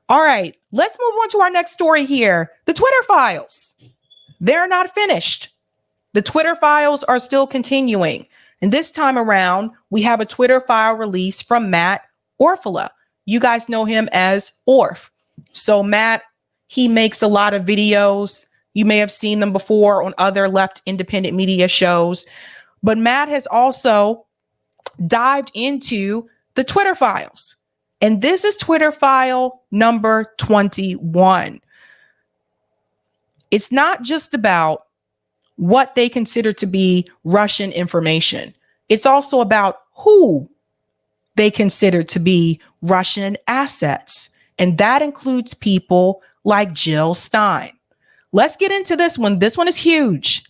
All right, let's move on to our next story here. The Twitter files. They're not finished. The Twitter files are still continuing. And this time around, we have a Twitter file release from Matt Orfalea. You guys know him as Orf. So Matt, he makes a lot of videos. You may have seen them before on other left independent media shows. But Matt has also dived into the Twitter files. And this is Twitter file number 21. It's not just about what they consider to be Russian information. It's also about who they consider to be Russian assets. And that includes people like Jill Stein. Let's get into this one. This one is huge.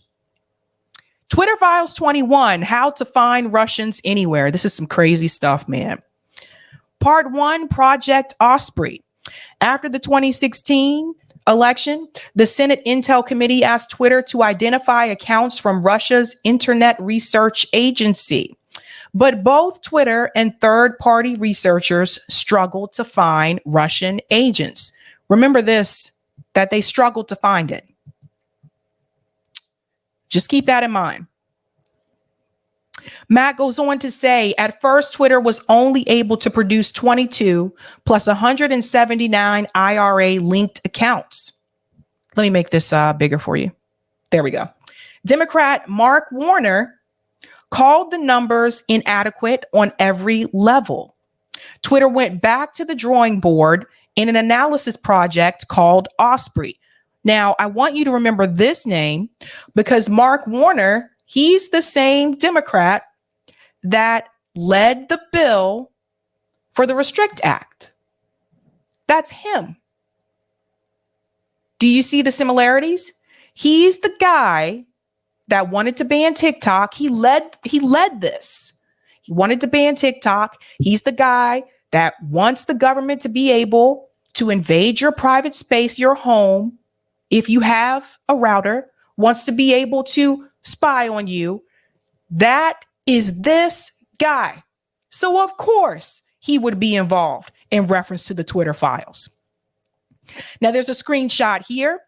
Twitter Files 21, how to find Russians anywhere. This is some crazy stuff, man. Part 1, Project Osprey. After the 2016 election, the Senate Intel Committee asked Twitter to identify accounts from Russia's Internet Research Agency. But both Twitter and third-party researchers struggled to find Russian agents. Remember this, that they struggled to find it. Just keep that in mind. Matt goes on to say, at first, Twitter was only able to produce 22 plus 179 IRA linked accounts. Let me make this bigger for you. There we go. Democrat Mark Warner called the numbers inadequate on every level. Twitter went back to the drawing board in an analysis project called Osprey. Now, I want you to remember this name because Mark Warner, he's the same Democrat that led the bill for the Restrict Act. That's him. Do you see the similarities? He's the guy that wanted to ban TikTok. He led this. He wanted to ban TikTok. He's the guy that wants the government to be able to invade your private space, your home. If you have a router, wants to be able to spy on you. That is this guy. So of course he would be involved in reference to the Twitter files. Now there's a screenshot here.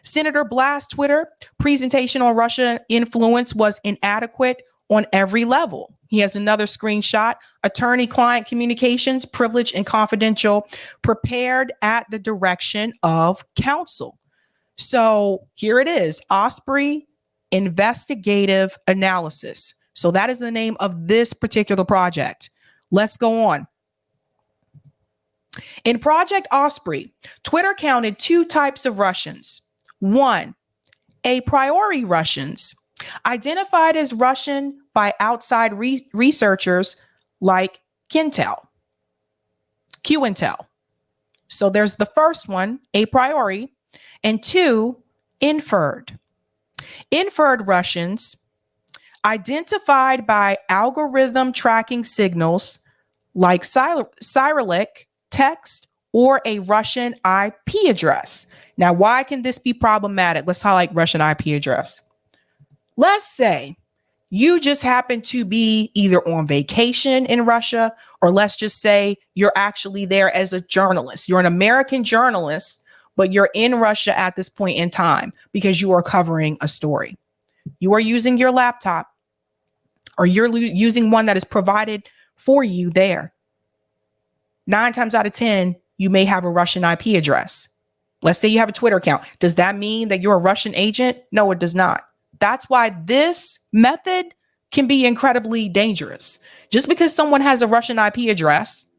Senator Blast Twitter presentation on Russian influence was inadequate on every level. He has another screenshot. Attorney-client communications, privileged and confidential, prepared at the direction of counsel. So here it is, Osprey Investigative Analysis. So that is the name of this particular project. Let's go on. In Project Osprey, Twitter counted 2 types of Russians. 1, a priori Russians, identified as Russian by outside researchers like Quintel. So there's the first one, a priori, and 2, inferred. Inferred Russians, identified by algorithm tracking signals like Cyrillic text or a Russian IP address. Now, why can this be problematic? Let's highlight Russian IP address. Let's say you just happen to be either on vacation in Russia, or let's just say you're actually there as a journalist. You're an American journalist, but you're in Russia at this point in time because you are covering a story. You are using your laptop, or you're using one that is provided for you there. 9 times out of 10, you may have a Russian IP address. Let's say you have a Twitter account. Does that mean that you're a Russian agent? No, it does not. That's why this method can be incredibly dangerous. Just because someone has a Russian IP address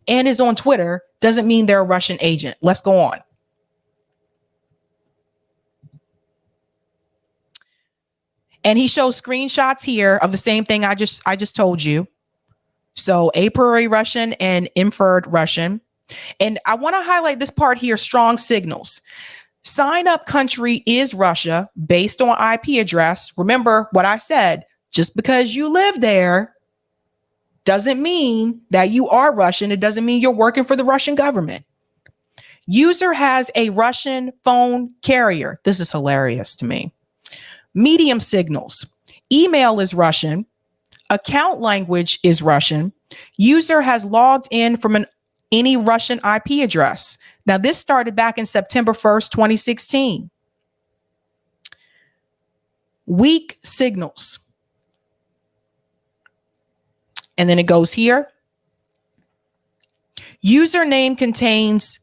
and is on Twitter doesn't mean they're a Russian agent. Let's go on. And he shows screenshots here of the same thing I just told you. So a priori Russian and inferred Russian. And I want to highlight this part here, strong signals. Sign up country is Russia based on IP address. Remember what I said, just because you live there doesn't mean that you are Russian. It doesn't mean you're working for the Russian government. User has a Russian phone carrier. This is hilarious to me. Medium signals. Email is Russian. Account language is Russian. User has logged in from an any Russian IP address. Now, this started back in September 1st, 2016. Weak signals. And then it goes here. Username contains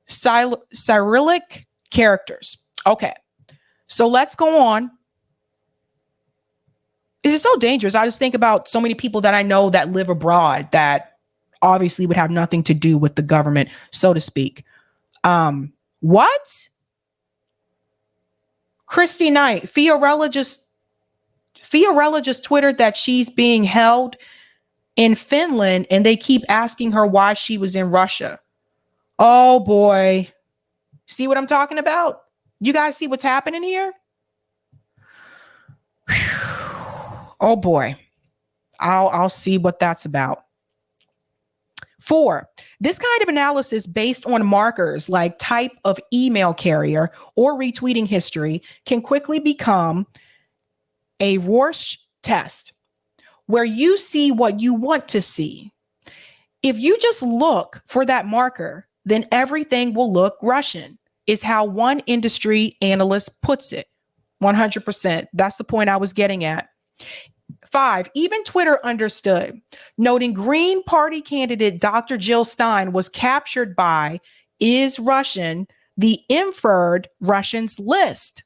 Cyrillic characters. Okay, so let's go on. This is so dangerous. I just think about so many people that I know that live abroad that obviously would have nothing to do with the government, so to speak. What? Christy Knight, Fiorella just tweeted that she's being held in Finland and they keep asking her why she was in Russia. Oh boy. See what I'm talking about? You guys see what's happening here? Oh boy. I'll see what that's about. 4, this kind of analysis based on markers like type of email carrier or retweeting history can quickly become a Rorschach test where you see what you want to see. If you just look for that marker, then everything will look Russian, is how one industry analyst puts it. 100%. That's the point I was getting at. 5, even Twitter understood, noting Green Party candidate Dr. Jill Stein was captured by is Russian, the inferred Russians list.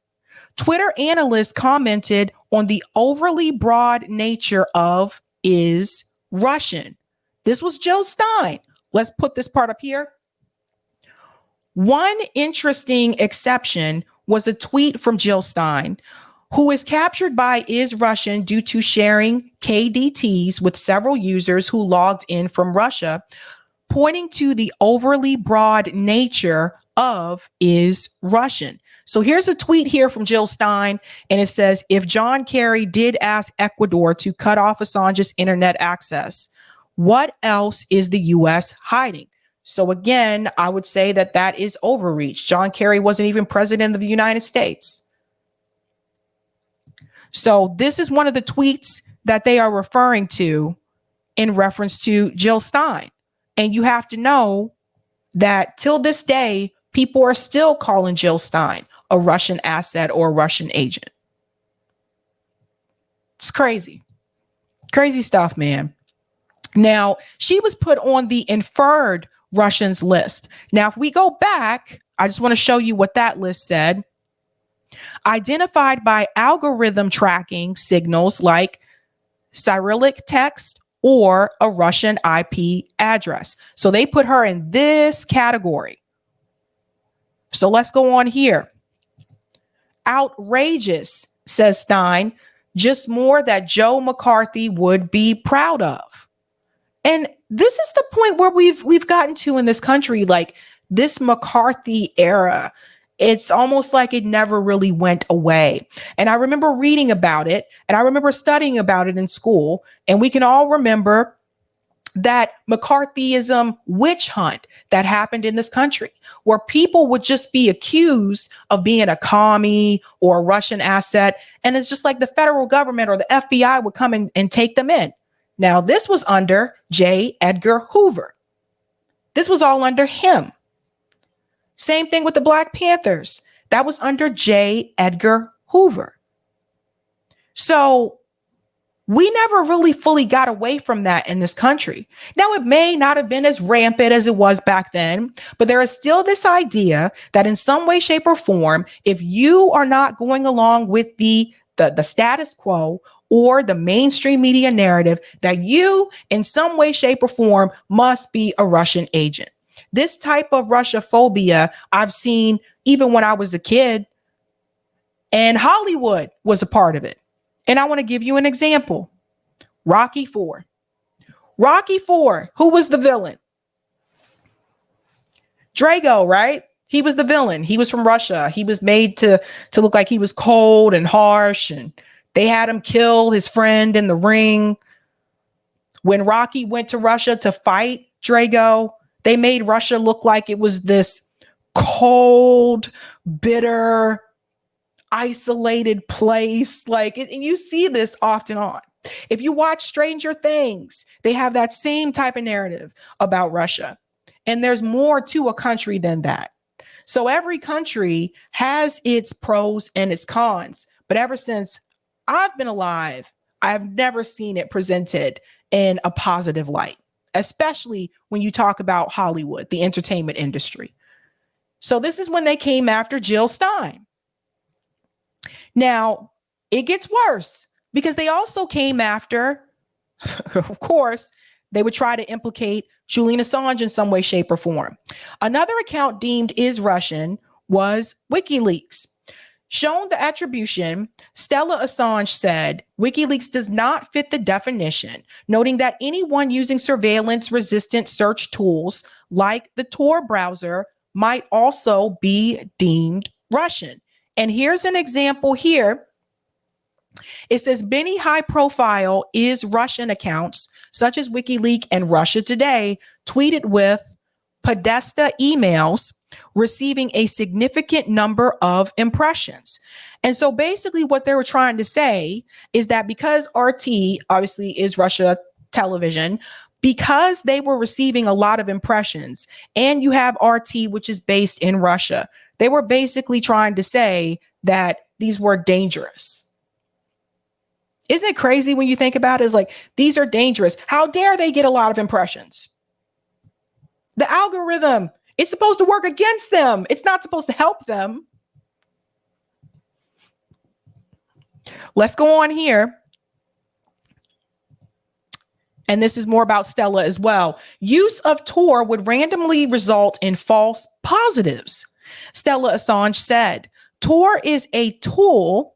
Twitter analysts commented on the overly broad nature of is Russian. This was Jill Stein. Let's put this part up here. One interesting exception was a tweet from Jill Stein, who is captured by is Russian due to sharing KDTs with several users who logged in from Russia, pointing to the overly broad nature of is Russian. So here's a tweet here from Jill Stein, and it says, if John Kerry did ask Ecuador to cut off Assange's internet access, what else is the U.S. hiding? So again, I would say that that is overreach. John Kerry wasn't even president of the United States. So this is one of the tweets that they are referring to in reference to Jill Stein. And you have to know that till this day, people are still calling Jill Stein a Russian asset or a Russian agent. It's crazy. Crazy stuff, man. Now, she was put on the inferred Russians list. Now, if we go back, I just want to show you what that list said. Identified by algorithm tracking signals like Cyrillic text or a Russian IP address. So they put her in this category. So let's go on here. Outrageous, says Stein, just more that Joe McCarthy would be proud of. And this is the point where we've gotten to in this country, like this McCarthy era. It's almost like it never really went away. And I remember reading about it and I remember studying about it in school. And we can all remember that McCarthyism witch hunt that happened in this country, where people would just be accused of being a commie or a Russian asset. And it's just like the federal government or the FBI would come in and take them in. Now, this was under J. Edgar Hoover. This was all under him. Same thing with the Black Panthers. That was under J. Edgar Hoover. So we never really fully got away from that in this country. Now, it may not have been as rampant as it was back then, but there is still this idea that in some way, shape, or form, if you are not going along with the status quo or the mainstream media narrative, that you in some way, shape, or form must be a Russian agent. This type of Russophobia I've seen even when I was a kid, and Hollywood was a part of it. And I want to give you an example. Rocky IV. Rocky IV, who was the villain? Drago, right? He was the villain. He was from Russia. He was made to look like he was cold and harsh, and they had him kill his friend in the ring. When Rocky went to Russia to fight Drago, they made Russia look like it was this cold, bitter, isolated place. And you see this often on. If you watch Stranger Things, they have that same type of narrative about Russia. And there's more to a country than that. So every country has its pros and its cons. But ever since I've been alive, I've never seen it presented in a positive light, especially when you talk about Hollywood, the entertainment industry. So this is when they came after Jill Stein. Now, it gets worse because they also came after, of course, they would try to implicate Julian Assange in some way, shape, or form. Another account deemed is Russian was WikiLeaks. Shown the attribution, Stella Assange said WikiLeaks does not fit the definition, noting that anyone using surveillance-resistant search tools like the Tor browser might also be deemed Russian. And here's an example here. It says many high-profile is Russian accounts, such as WikiLeaks and Russia Today, tweeted with Podesta emails receiving a significant number of impressions. And so basically what they were trying to say is that because RT obviously is Russia television, because they were receiving a lot of impressions, and you have RT, which is based in Russia, they were basically trying to say that these were dangerous. Isn't it crazy when you think about it? It's like, these are dangerous. How dare they get a lot of impressions? The algorithm, it's supposed to work against them. It's not supposed to help them. Let's go on here. And this is more about Stella as well. Use of Tor would randomly result in false positives. Stella Assange said, Tor is a tool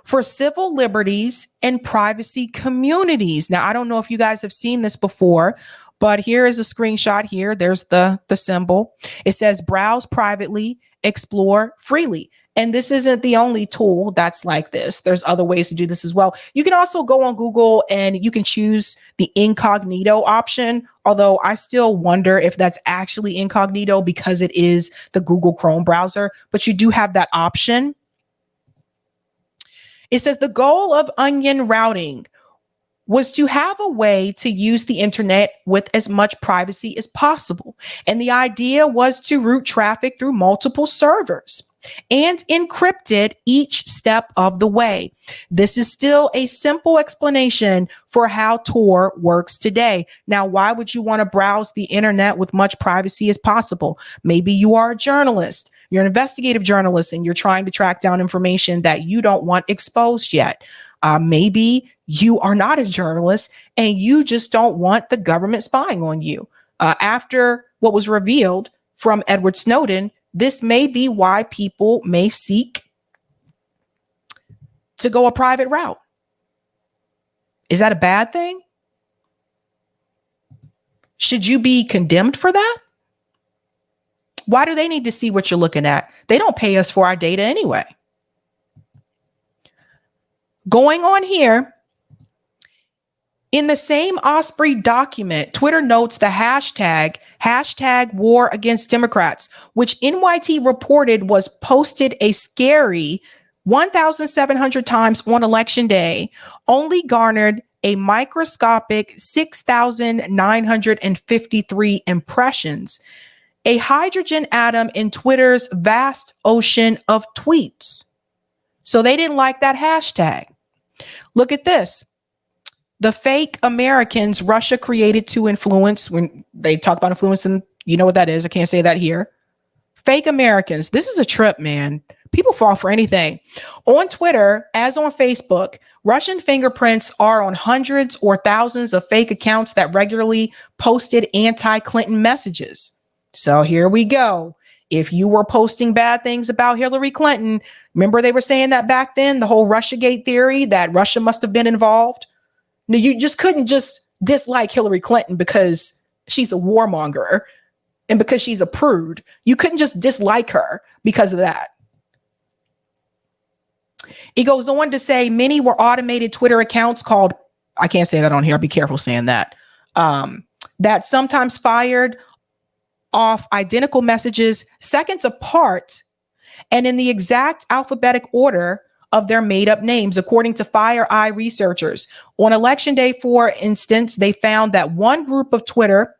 for civil liberties and privacy communities. Now, I don't know if you guys have seen this before, but here is a screenshot here. There's the symbol. It says browse privately, explore freely. And this isn't the only tool that's like this. There's other ways to do this as well. You can also go on Google and you can choose the incognito option, although I still wonder if that's actually incognito because it is the Google Chrome browser, but you do have that option. It says the goal of onion routing was to have a way to use the internet with as much privacy as possible. And the idea was to route traffic through multiple servers and encrypt it each step of the way. This is still a simple explanation for how Tor works today. Now, why would you want to browse the internet with much privacy as possible? Maybe you are a journalist. You're an investigative journalist and you're trying to track down information that you don't want exposed yet. Maybe you are not a journalist and you just don't want the government spying on you. After what was revealed from Edward Snowden, this may be why people may seek to go a private route. Is that a bad thing? Should you be condemned for that? Why do they need to see what you're looking at? They don't pay us for our data anyway. Going on here, in the same Osprey document, Twitter notes the hashtag war against Democrats, which NYT reported was posted a scary 1,700 times on election day, only garnered a microscopic 6,953 impressions, a hydrogen atom in Twitter's vast ocean of tweets. So they didn't like that hashtag. Look at this. The fake Americans Russia created to influence, when they talk about influence, and you know what that is. I can't say that here. Fake Americans. This is a trip, man. People fall for anything. On Twitter, as on Facebook, Russian fingerprints are on hundreds or thousands of fake accounts that regularly posted anti-Clinton messages. So here we go. If you were posting bad things about Hillary Clinton, remember they were saying that back then, the whole Russiagate theory that Russia must have been involved. No, you just couldn't just dislike Hillary Clinton because she's a warmonger and because she's a prude. You couldn't just dislike her because of that. It goes on to say many were automated Twitter accounts called, I can't say that on here, I'll be careful saying that, that sometimes fired off identical messages seconds apart and in the exact alphabetic order of their made up names, according to FireEye researchers. On election day, for instance, they found that one group of Twitter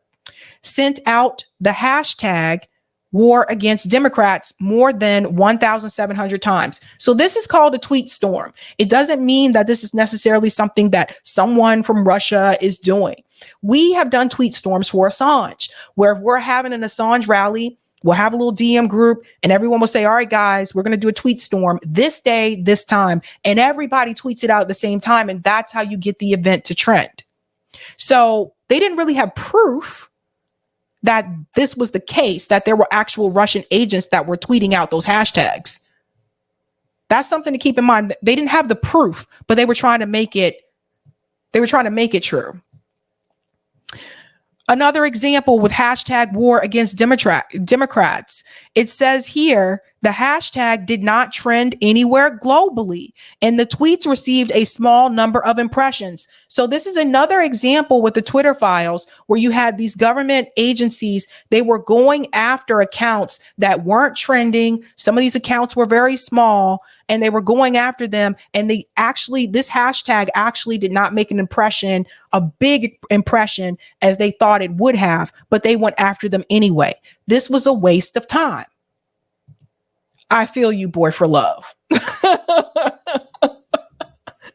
sent out the hashtag war against Democrats more than 1,700 times. So this is called a tweet storm. It doesn't mean that this is necessarily something that someone from Russia is doing. We have done tweet storms for Assange, where if we're having an Assange rally, we'll have a little DM group and everyone will say, all right, guys, we're going to do a tweet storm this day, this time. And everybody tweets it out at the same time. And that's how you get the event to trend. So they didn't really have proof that this was the case, that there were actual Russian agents that were tweeting out those hashtags. That's something to keep in mind. They didn't have the proof, but they were trying to make it true. Another example with hashtag war against Democrats. It says here, the hashtag did not trend anywhere globally, and the tweets received a small number of impressions. So this is another example with the Twitter files where you had these government agencies, they were going after accounts that weren't trending. Some of these accounts were very small and they were going after them. And this hashtag actually did not make a big impression as they thought it would have, but they went after them anyway. This was a waste of time. I feel you, boy, for love.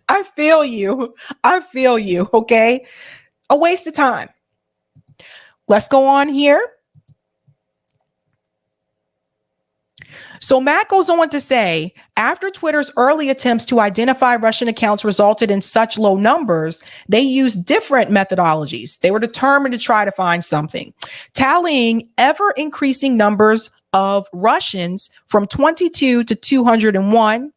I feel you. Okay. A waste of time. Let's go on here. So Matt goes on to say, after Twitter's early attempts to identify Russian accounts resulted in such low numbers, they used different methodologies. They were determined to try to find something, tallying ever increasing numbers of Russians from 22 to 201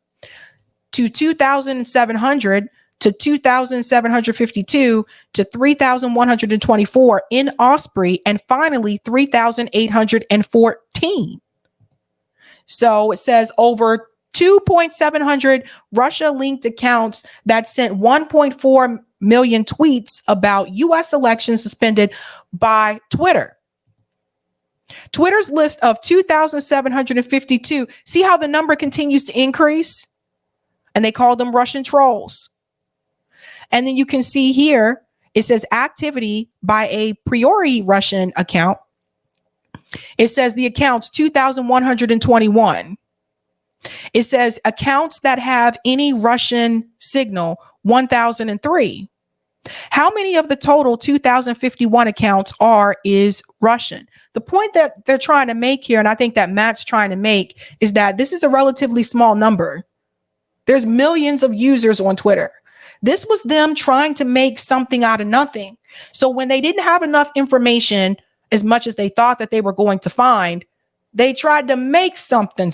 to 2,700 to 2,752 to 3,124 in Osprey, and finally 3,814. So it says over 2,700 Russia-linked accounts that sent 1.4 million tweets about U.S. elections suspended by Twitter. Twitter's list of 2,752. See how the number continues to increase? And they call them Russian trolls. And then you can see here, it says activity by a priori Russian account. It says the accounts 2,121. It says accounts that have any Russian signal 1,003. How many of the total 2,051 accounts is Russian? The point that they're trying to make here, and I think that Matt's trying to make, is that this is a relatively small number. There's millions of users on Twitter. This was them trying to make something out of nothing. So when they didn't have enough information, as much as they thought that they were going to find, they tried to make something.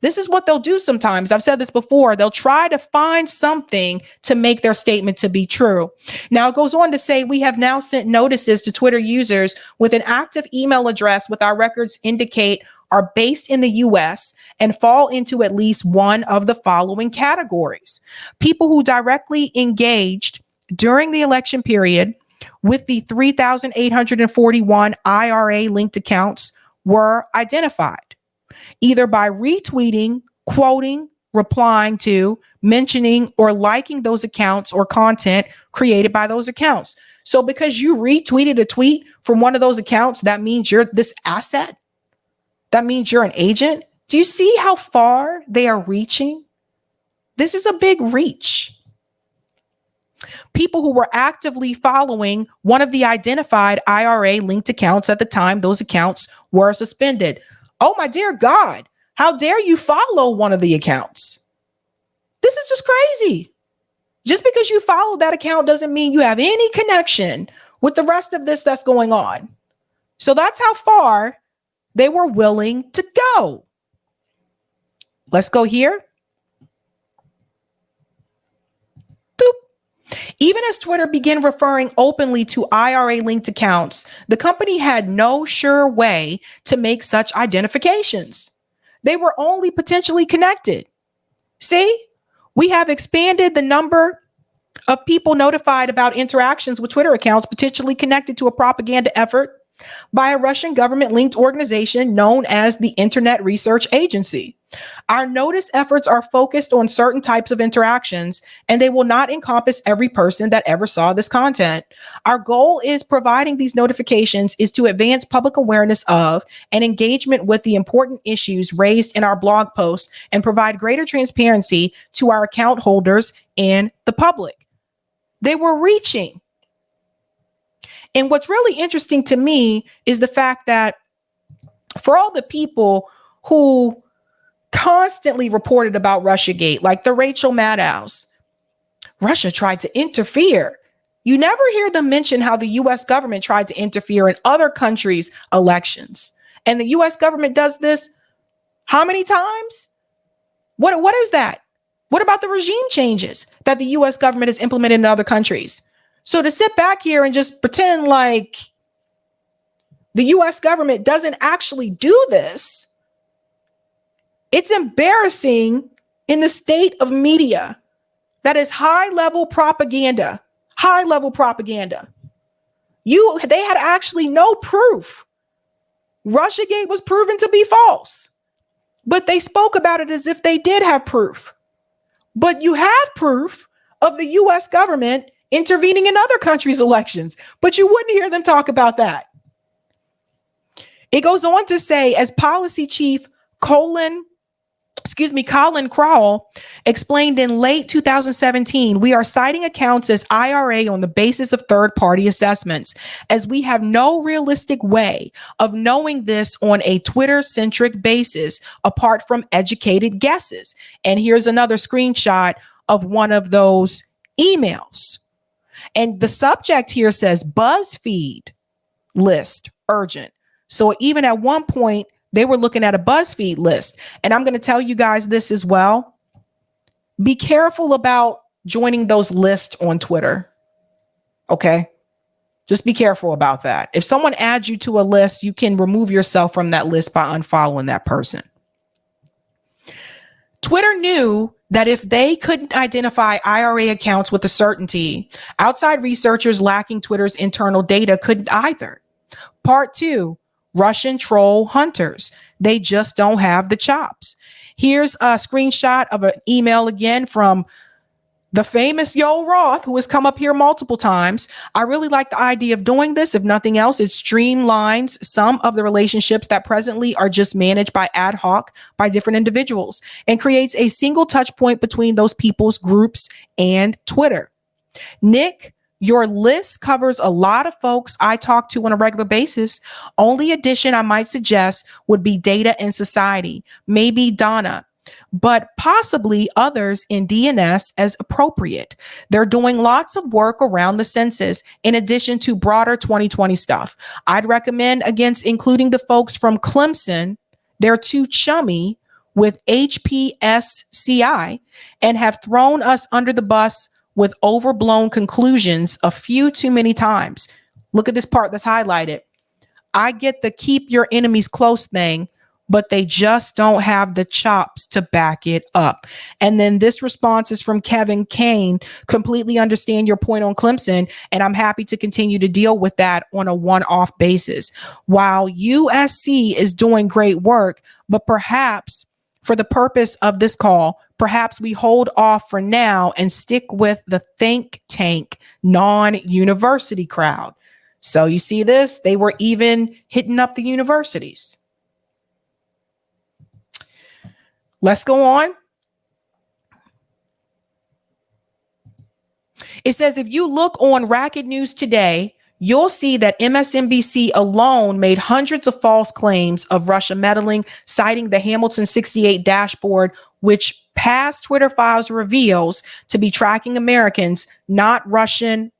This is what they'll do sometimes. I've said this before. They'll try to find something to make their statement to be true. Now, it goes on to say, we have now sent notices to Twitter users with an active email address with our records indicate are based in the U.S. and fall into at least one of the following categories. People who directly engaged during the election period with the 3,841 IRA linked accounts were identified, either by retweeting, quoting, replying to, mentioning, or liking those accounts or content created by those accounts. So because you retweeted a tweet from one of those accounts, that means you're this asset? That means you're an agent? Do you see how far they are reaching? This is a big reach. People who were actively following one of the identified IRA linked accounts at the time those accounts were suspended. Oh, my dear God, how dare you follow one of the accounts? This is just crazy. Just because you follow that account doesn't mean you have any connection with the rest of this that's going on. So that's how far they were willing to go. Let's go here. Boop. Even as Twitter began referring openly to IRA-linked accounts, the company had no sure way to make such identifications. They were only potentially connected. See, we have expanded the number of people notified about interactions with Twitter accounts potentially connected to a propaganda effort by a Russian government-linked organization known as the Internet Research Agency. Our notice efforts are focused on certain types of interactions, and they will not encompass every person that ever saw this content. Our goal is providing these notifications is to advance public awareness of and engagement with the important issues raised in our blog posts and provide greater transparency to our account holders and the public. They were reaching. And what's really interesting to me is the fact that for all the people who constantly reported about Russiagate, like the Rachel Maddows, Russia tried to interfere. You never hear them mention how the US government tried to interfere in other countries' elections. And the US government does this how many times? What is that? What about the regime changes that the US government has implemented in other countries? So to sit back here and just pretend like the US government doesn't actually do this, it's embarrassing in the state of media. That is high-level propaganda. High-level propaganda. They had actually no proof. Russiagate was proven to be false, but they spoke about it as if they did have proof. But you have proof of the US government intervening in other countries' elections, but you wouldn't hear them talk about that. It goes on to say, as policy chief Colin Crowell explained in late 2017, we are citing accounts as IRA on the basis of third-party assessments, as we have no realistic way of knowing this on a Twitter-centric basis apart from educated guesses. And here's another screenshot of one of those emails. And the subject here says BuzzFeed list urgent. So even at one point, they were looking at a BuzzFeed list. And I'm going to tell you guys this as well. Be careful about joining those lists on Twitter. Okay? Just be careful about that. If someone adds you to a list, you can remove yourself from that list by unfollowing that person. Twitter knew that if they couldn't identify IRA accounts with a certainty, outside researchers lacking Twitter's internal data couldn't either. Part 2. Russian troll hunters. They just don't have the chops. Here's a screenshot of an email again from the famous Yo Roth, who has come up here multiple times. I really like the idea of doing this. If nothing else, it streamlines some of the relationships that presently are just managed by ad hoc by different individuals and creates a single touch point between those people's groups and Twitter. Nick, your list covers a lot of folks I talk to on a regular basis. Only addition I might suggest would be Data and Society, maybe Donna, but possibly others in DNS as appropriate. They're doing lots of work around the census in addition to broader 2020 stuff. I'd recommend against including the folks from Clemson. They're too chummy with HPSCI and have thrown us under the bus with overblown conclusions a few too many times. Look at this part that's highlighted. I get the keep your enemies close thing, but they just don't have the chops to back it up. And then this response is from Kevin Kane. Completely understand your point on Clemson, and I'm happy to continue to deal with that on a one-off basis. While USC is doing great work, but perhaps for the purpose of this call, perhaps we hold off for now and stick with the think tank non-university crowd. So you see this? They were even hitting up the universities. Let's go on. It says, if you look on Racket News today, you'll see that MSNBC alone made hundreds of false claims of Russia meddling, citing the Hamilton 68 dashboard, which past Twitter files reveals to be tracking Americans, not Russian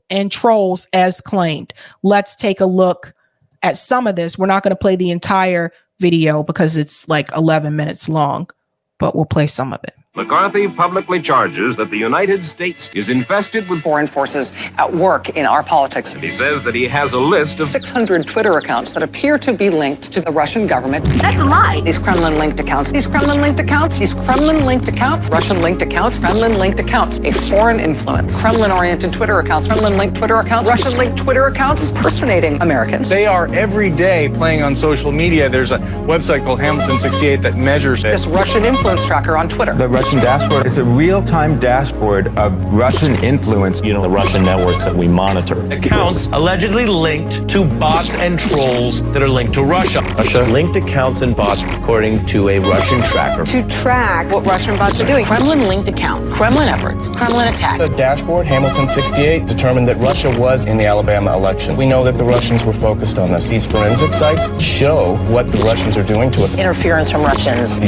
and trolls as claimed. Let's take a look at some of this. We're not going to play the entire video because it's like 11 minutes long, but we'll play some of it. McCarthy publicly charges that the United States is infested with foreign forces at work in our politics. And he says that he has a list of 600 Twitter accounts that appear to be linked to the Russian government. That's a lie. These Kremlin-linked accounts, these Kremlin-linked accounts, these Kremlin-linked accounts, Russian-linked accounts, Kremlin-linked accounts, a foreign influence, Kremlin-oriented Twitter accounts, Kremlin-linked Twitter accounts, Russian-linked Twitter accounts, impersonating Americans. They are every day playing on social media. There's a website called Hamilton 68 that measures it. This Russian influence tracker on Twitter. The Russian dashboard is a real-time dashboard of Russian influence. The Russian networks that we monitor. Accounts allegedly linked to bots and trolls that are linked to Russia. Russia linked accounts and bots according to a Russian tracker. To track what Russian bots are doing. Kremlin-linked accounts, Kremlin efforts, Kremlin attacks. The dashboard, Hamilton 68, determined that Russia was in the Alabama election. We know that the Russians were focused on this. These forensic sites show what the Russians are doing to us. Interference from Russians.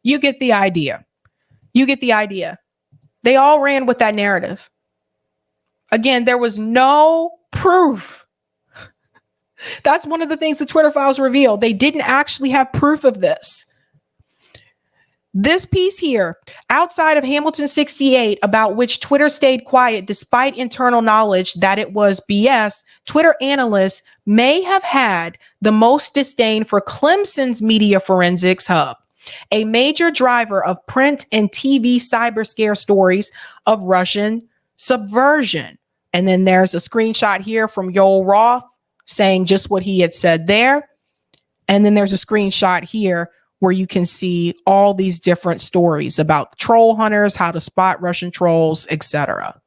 You get the idea. You get the idea. They all ran with that narrative. Again, there was no proof. That's one of the things the Twitter files revealed. They didn't actually have proof of this. This piece here, outside of Hamilton 68, about which Twitter stayed quiet despite internal knowledge that it was BS, Twitter analysts may have had the most disdain for Clemson's media forensics hub, a major driver of print and TV cyber scare stories of Russian subversion. And then there's a screenshot here from Yoel Roth saying just what he had said there. And then there's a screenshot here where you can see all these different stories about troll hunters, how to spot Russian trolls, etc.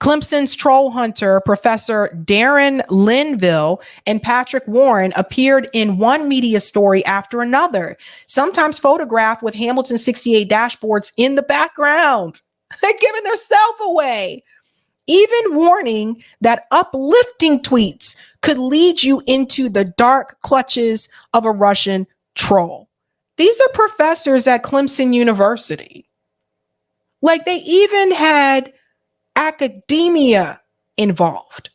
Clemson's troll hunter, Professor Darren Linville and Patrick Warren appeared in one media story after another, sometimes photographed with Hamilton 68 dashboards in the background. They're giving their self away, even warning that uplifting tweets could lead you into the dark clutches of a Russian troll. These are professors at Clemson University. Like, they even had academia involved.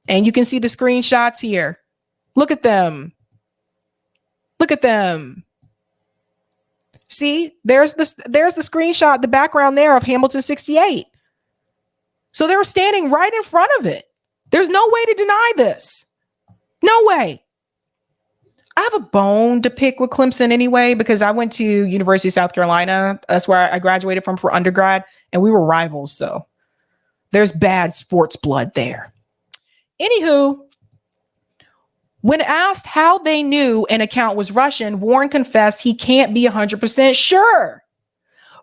And you can see the screenshots here. Look at them. Look at them. See, there's the screenshot, the background there of Hamilton 68. So they were standing right in front of it. There's no way to deny this. No way. I have a bone to pick with Clemson anyway, because I went to University of South Carolina. That's where I graduated from for undergrad, and we were rivals. So there's bad sports blood there. Anywho, when asked how they knew an account was Russian, Warren confessed he can't be 100% sure.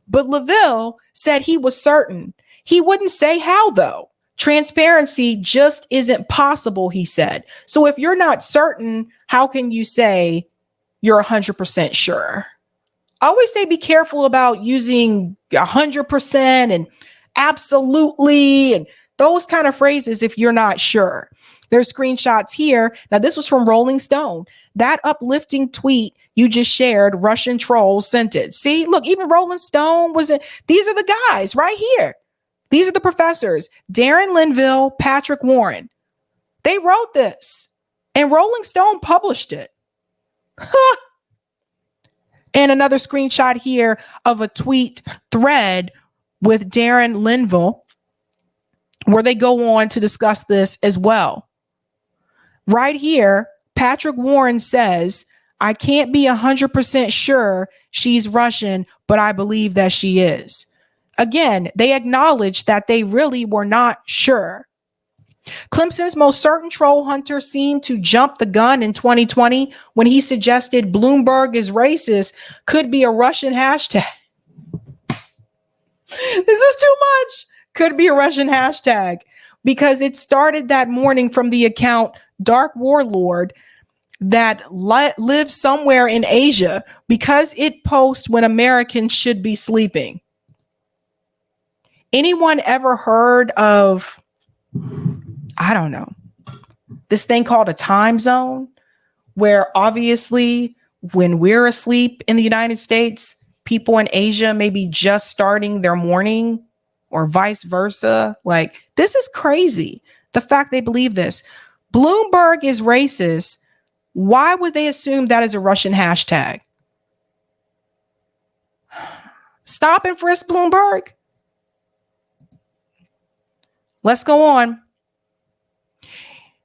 But Linville said he was certain. He wouldn't say how, though. Transparency just isn't possible, he said. So if you're not certain, how can you say you're 100% sure? I always say be careful about using 100% and absolutely and those kind of phrases if you're not sure. There's screenshots here. Now, this was from Rolling Stone. That uplifting tweet you just shared, Russian trolls sent it. See, look, even Rolling Stone was in. These are the guys right here. These are the professors, Darren Linville, Patrick Warren. They wrote this and Rolling Stone published it. And another screenshot here of a tweet thread with Darren Linville, where they go on to discuss this as well. Right here, Patrick Warren says, I can't be 100% sure she's Russian, but I believe that she is. Again, they acknowledge that they really were not sure. Clemson's most certain troll hunter seemed to jump the gun in 2020 when he suggested Bloomberg is racist could be a Russian hashtag. This is too much. Could be a Russian hashtag, because it started that morning from the account Dark Warlord that lives somewhere in Asia, because it posts when Americans should be sleeping. Anyone ever heard of, I don't know, this thing called a time zone, where obviously when we're asleep in the United States, people in Asia may be just starting their morning, or vice versa? Like, this is crazy. The fact they believe this. Bloomberg is racist Why would they assume that is a Russian hashtag? Stop and frisk Bloomberg. Let's go on.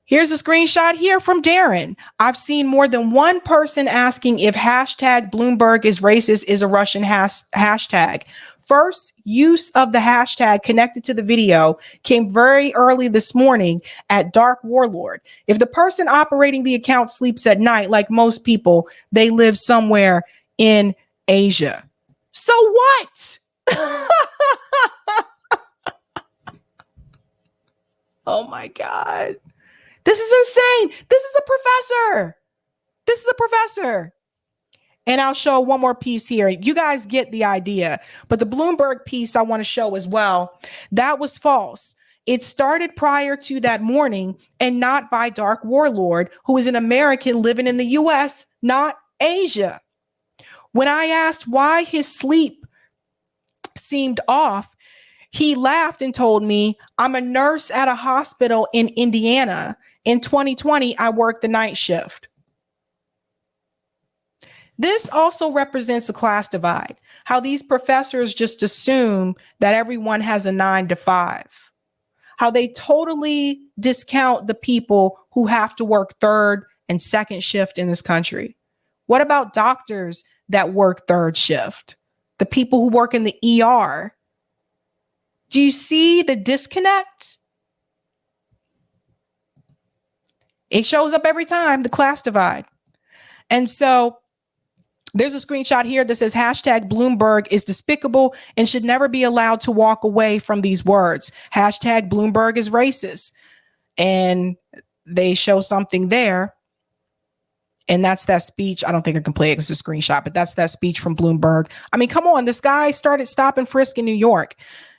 Here's a screenshot here from Darren. I've seen more than one person asking if hashtag Bloomberg is racist is a Russian hashtag. First use of the hashtag connected to the video came very early this morning at Dark Warlord. If the person operating the account sleeps at night, like most people, they live somewhere in Asia. So what? Oh my God. This is insane. This is a professor. This is a professor. And I'll show one more piece here. You guys get the idea. But the Bloomberg piece I want to show as well, that was false. It started prior to that morning and not by Dark Warlord, who is an American living in the US, not Asia. When I asked why his sleep seemed off, he laughed and told me, I'm a nurse at a hospital in Indiana. In 2020, I worked the night shift. This also represents a class divide, how these professors just assume that everyone has a 9 to 5, how they totally discount the people who have to work third and second shift in this country. What about doctors that work third shift? The people who work in the ER? Do you see the disconnect? It shows up every time, the class divide. And so there's a screenshot here that says hashtag Bloomberg is despicable and should never be allowed to walk away from these words. Hashtag Bloomberg is racist. And they show something there. And that's that speech. I don't think I can play it. It's a screenshot, but that's that speech from Bloomberg. I mean, come on. This guy started stop and frisk in New York.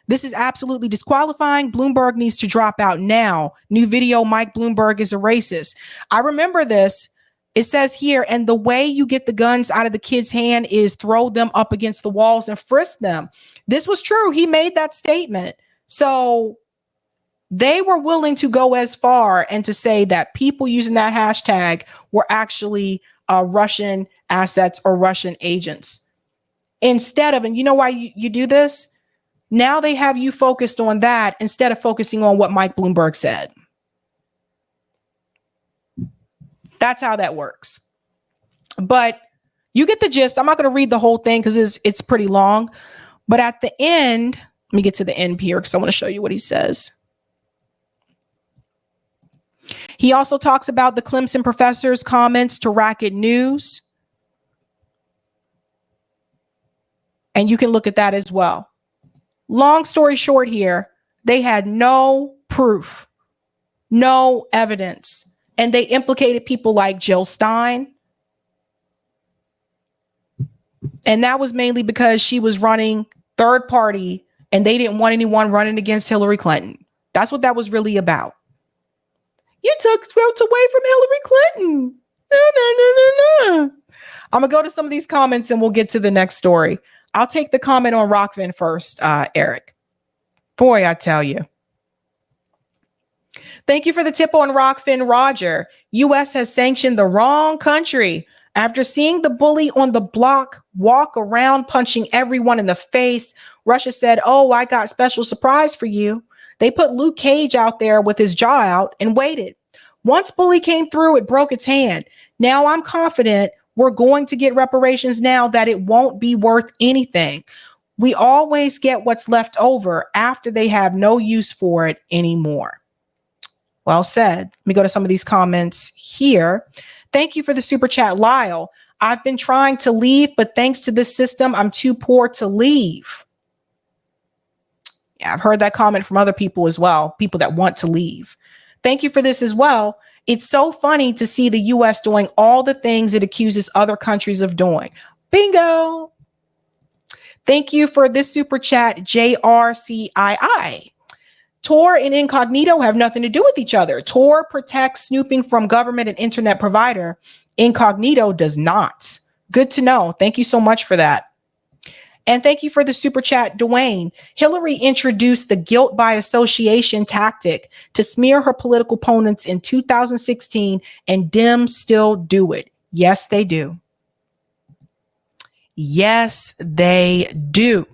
This is absolutely disqualifying. Bloomberg needs to drop out now. New video, Mike Bloomberg is a racist. I remember this. It says here, and the way you get the guns out of the kid's hand is throw them up against the walls and frisk them. This was true. He made that statement. So they were willing to go as far and to say that people using that hashtag were actually Russian assets or Russian agents. Instead of, and you know why you do this? Now they have you focused on that instead of focusing on what Mike Bloomberg said. That's how that works. But you get the gist. I'm not going to read the whole thing because it's pretty long. But at the end, let me get to the end here because I want to show you what he says. He also talks about the Clemson professor's comments to Racket News. And you can look at that as well. Long story short here, they had no proof, no evidence. And they implicated people like Jill Stein. And that was mainly because she was running third party and they didn't want anyone running against Hillary Clinton. That's what that was really about. You took votes away from Hillary Clinton. No. I'm going to go to some of these comments and we'll get to the next story. I'll take the comment on Rockfin first, Eric. Boy, I tell you. Thank you for the tip on Rockfin, Roger. U.S. has sanctioned the wrong country. After seeing the bully on the block walk around punching everyone in the face, Russia said, oh, I got special surprise for you. They put Luke Cage out there with his jaw out and waited. Once bully came through, it broke its hand. Now I'm confident we're going to get reparations now that it won't be worth anything. We always get what's left over after they have no use for it anymore. Well said. Let me go to some of these comments here. Thank you for the super chat, Lyle. I've been trying to leave, but thanks to this system, I'm too poor to leave. Yeah, I've heard that comment from other people as well, people that want to leave. Thank you for this as well. It's so funny to see the U.S. doing all the things it accuses other countries of doing. Bingo. Thank you for this super chat, JRCII. Tor and incognito have nothing to do with each other. Tor protects snooping from government and internet provider. Incognito does not. Good to know. Thank you so much for that. And thank you for the super chat, Dwayne. Hillary introduced the guilt by association tactic to smear her political opponents in 2016, and Dems still do it. Yes, they do. Yes, they do.